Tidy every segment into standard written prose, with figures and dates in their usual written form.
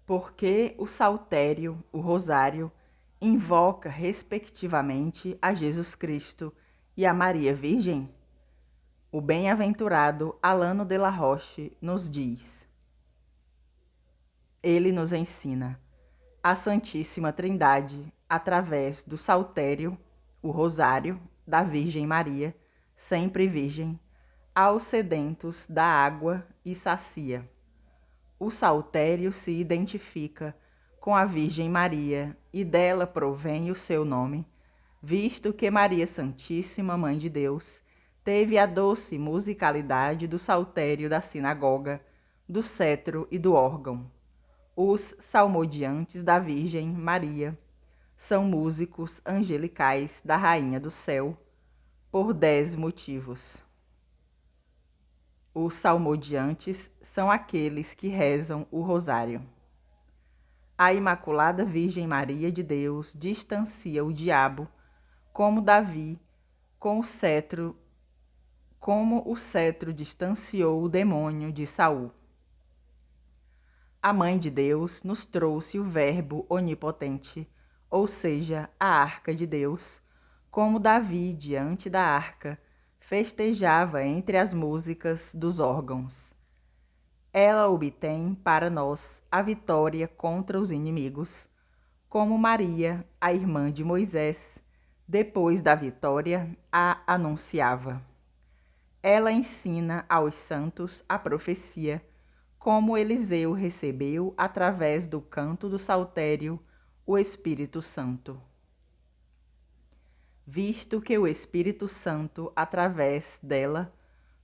Porque o saltério, o rosário, invoca respectivamente a Jesus Cristo e a Maria Virgem? O bem-aventurado Alano de la Roche nos diz. Ele nos ensina a Santíssima Trindade através do saltério, o rosário da Virgem Maria, sempre virgem, aos sedentos da água e sacia. O saltério se identifica com a Virgem Maria e dela provém o seu nome, visto que Maria Santíssima, Mãe de Deus, teve a doce musicalidade do saltério da sinagoga, do cetro e do órgão. Os salmodiantes da Virgem Maria são músicos angelicais da Rainha do Céu, por 10 motivos. Os salmodiantes são aqueles que rezam o rosário. A Imaculada Virgem Maria de Deus distancia o diabo, como Davi, com o cetro, como o cetro distanciou o demônio de Saul. A Mãe de Deus nos trouxe o Verbo onipotente, ou seja, a arca de Deus, como Davi, diante da arca, festejava entre as músicas dos órgãos. Ela obtém para nós a vitória contra os inimigos, como Maria, a irmã de Moisés, depois da vitória, a anunciava. Ela ensina aos santos a profecia, como Eliseu recebeu através do canto do saltério o Espírito Santo. Visto que o Espírito Santo, através dela,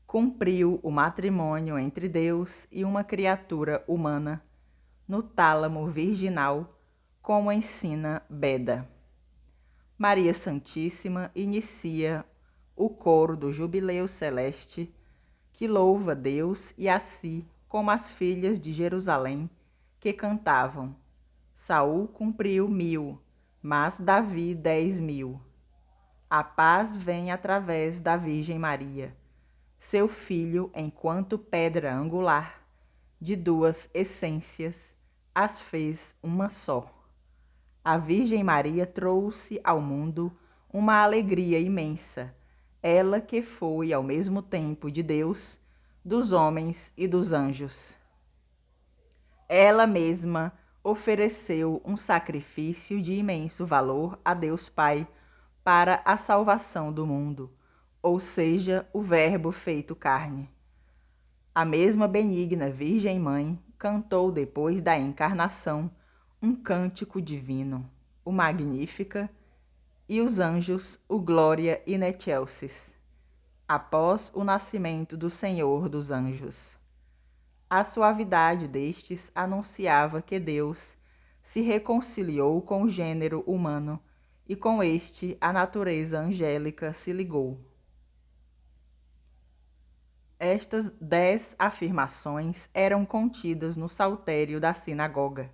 cumpriu o matrimônio entre Deus e uma criatura humana, no tálamo virginal, como ensina Beda. Maria Santíssima inicia o coro do Jubileu Celeste, que louva Deus e a si, como as filhas de Jerusalém, que cantavam: Saul cumpriu 1000, mas Davi 10.000. A paz vem através da Virgem Maria, seu filho enquanto pedra angular, de 2 essências, as fez uma só. A Virgem Maria trouxe ao mundo uma alegria imensa, ela que foi ao mesmo tempo de Deus, dos homens e dos anjos. Ela mesma ofereceu um sacrifício de imenso valor a Deus Pai para a salvação do mundo, ou seja, o Verbo feito carne. A mesma benigna Virgem Mãe cantou depois da encarnação um cântico divino, o Magnífica, e os anjos o Glória in Excelsis, após o nascimento do Senhor dos Anjos. A suavidade destes anunciava que Deus se reconciliou com o gênero humano e com este a natureza angélica se ligou. Estas 10 afirmações eram contidas no saltério da sinagoga,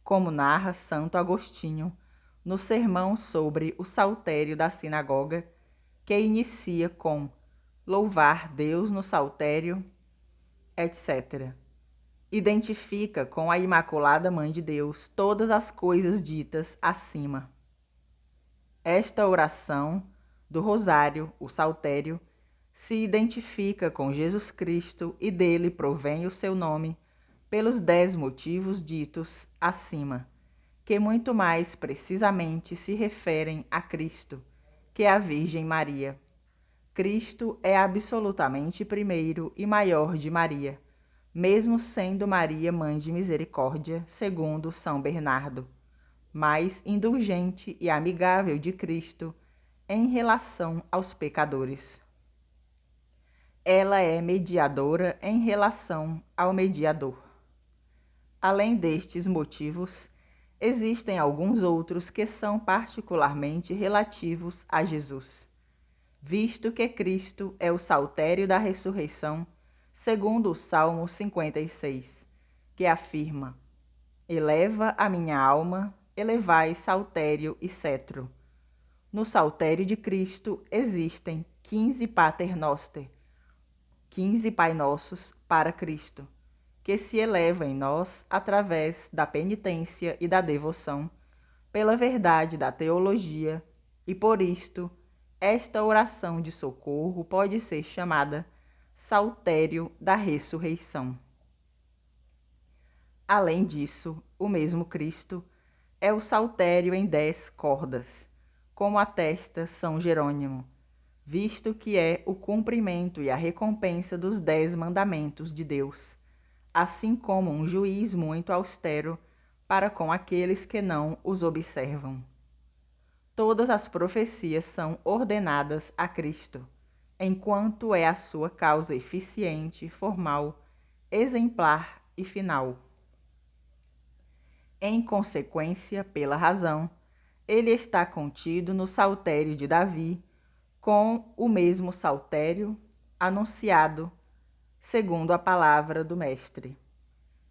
como narra Santo Agostinho no sermão sobre o saltério da sinagoga, que inicia com louvar Deus no saltério, etc. Identifica com a Imaculada Mãe de Deus todas as coisas ditas acima. Esta oração do rosário, o saltério, se identifica com Jesus Cristo e dele provém o seu nome pelos 10 motivos ditos acima, que muito mais precisamente se referem a Cristo, que é a Virgem Maria. Cristo é absolutamente primeiro e maior de Maria, mesmo sendo Maria Mãe de Misericórdia, segundo São Bernardo, mais indulgente e amigável de Cristo em relação aos pecadores. Ela é mediadora em relação ao mediador. Além destes motivos, existem alguns outros que são particularmente relativos a Jesus, visto que Cristo é o saltério da ressurreição, segundo o Salmo 56, que afirma: eleva a minha alma, elevai saltério e cetro. No saltério de Cristo existem 15 Pater Noster, 15 Pai Nossos para Cristo, que se eleva em nós através da penitência e da devoção, pela verdade da teologia, e por isto, esta oração de socorro pode ser chamada Saltério da Ressurreição. Além disso, o mesmo Cristo é o saltério em 10 cordas, como atesta São Jerônimo, visto que é o cumprimento e a recompensa dos 10 mandamentos de Deus, assim como um juiz muito austero para com aqueles que não os observam. Todas as profecias são ordenadas a Cristo, enquanto é a sua causa eficiente, formal, exemplar e final. Em consequência, pela razão, ele está contido no saltério de Davi, com o mesmo saltério anunciado, segundo a palavra do Mestre,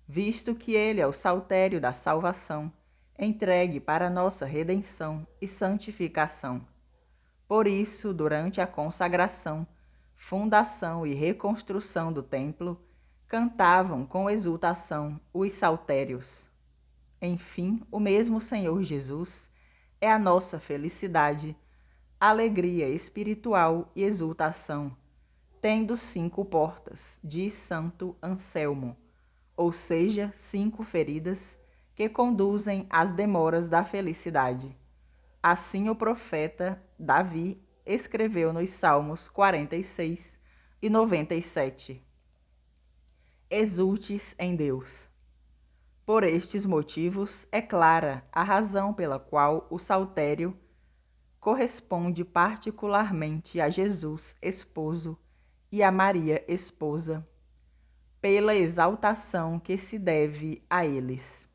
visto que ele é o saltério da salvação, entregue para nossa redenção e santificação. Por isso, durante a consagração, fundação e reconstrução do templo, cantavam com exultação os saltérios. Enfim, o mesmo Senhor Jesus é a nossa felicidade, alegria espiritual e exultação, tendo 5 portas, diz Santo Anselmo, ou seja, 5 feridas que conduzem às demoras da felicidade. Assim o profeta Davi escreveu nos Salmos 46 e 97. Exultes em Deus. Por estes motivos, é clara a razão pela qual o saltério corresponde particularmente a Jesus, esposo, e a Maria, esposa, pela exaltação que se deve a eles.